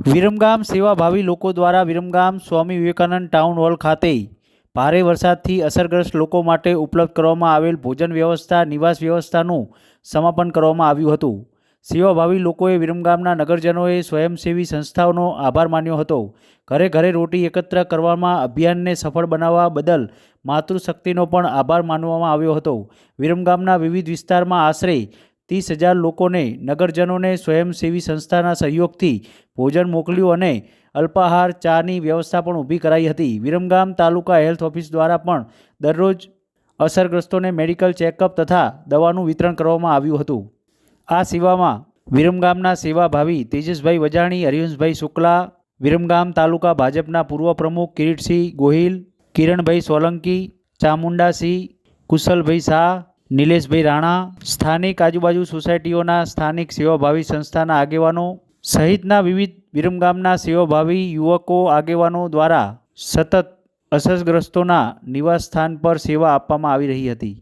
વિરમગામ સેવાભાવી લોકો દ્વારા વિરમગામ સ્વામી વિવેકાનંદ ટાઉન હોલ ખાતે ભારે વરસાદથી અસરગ્રસ્ત લોકો માટે ઉપલબ્ધ કરવામાં આવેલ ભોજન વ્યવસ્થા નિવાસ વ્યવસ્થાનું સમાપન કરવામાં આવ્યું હતું। સેવાભાવી લોકોએ વિરમગામના નગરજનોએ સ્વયંસેવી સંસ્થાઓનો આભાર માન્યો હતો। ઘરે ઘરે રોટી એકત્ર કરવામાં અભિયાનને સફળ બનાવવા બદલ માતૃશક્તિનો પણ આભાર માનવામાં આવ્યો હતો। વિરમગામના વિવિધ વિસ્તારમાં આશરે 30,000 લોકોને નગરજનોને સ્વયંસેવી સંસ્થાના સહયોગથી ભોજન મોકલ્યું અને અલ્પાહાર ચાની વ્યવસ્થા પણ ઊભી કરાઈ હતી। વિરમગામ તાલુકા હેલ્થ ઓફિસ દ્વારા પણ દરરોજ અસરગ્રસ્તોને મેડિકલ ચેકઅપ તથા દવાનું વિતરણ કરવામાં આવ્યું હતું। આ સેવામાં વિરમગામના સેવાભાવી તેજસભાઈ વજાણી, હરિવંશભાઈ શુક્લા, વિરમગામ તાલુકા ભાજપના પૂર્વ પ્રમુખ કિરીટસિંહ ગોહિલ, કિરણભાઈ સોલંકી, ચામુંડાસિંહ, કુશલભાઈ શાહ, નિલેશભાઈ રાણા, સ્થાનિક આજુબાજુ સોસાયટીઓના સ્થાનિક સેવાભાવી સંસ્થાના આગેવાનો સહિતના વિવિધ વિરમગામના સેવાભાવી યુવકો આગેવાનો દ્વારા સતત અસરગ્રસ્તોના નિવાસ સ્થાન પર સેવા આપવામાં આવી રહી હતી।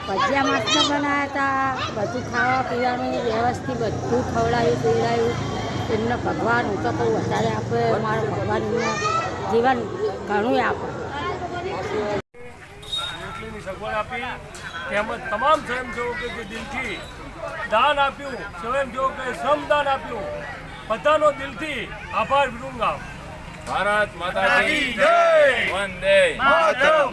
ભજીયા મસ્ત બનાવ્યા હતા, બધું ખાવા પીવાનું વ્યવસ્થિત બધું ખવડાવ્યું પીવડાવ્યું। એમને ભગવાન હું તો કહું વધારે આપે, મારું ભગવાન એમને જીવન ઘણું આપે। રોટલીની સગવડ આપી, તેમજ તમામ સ્વયંસેવકો જે દિલથી દાન આપ્યું, સ્વયંસેવકોએ શ્રમદાન આપ્યું, બધાનો દિલથી આભાર વિરમગામ। ભારત માતા કી જય, વંદે માતરમ।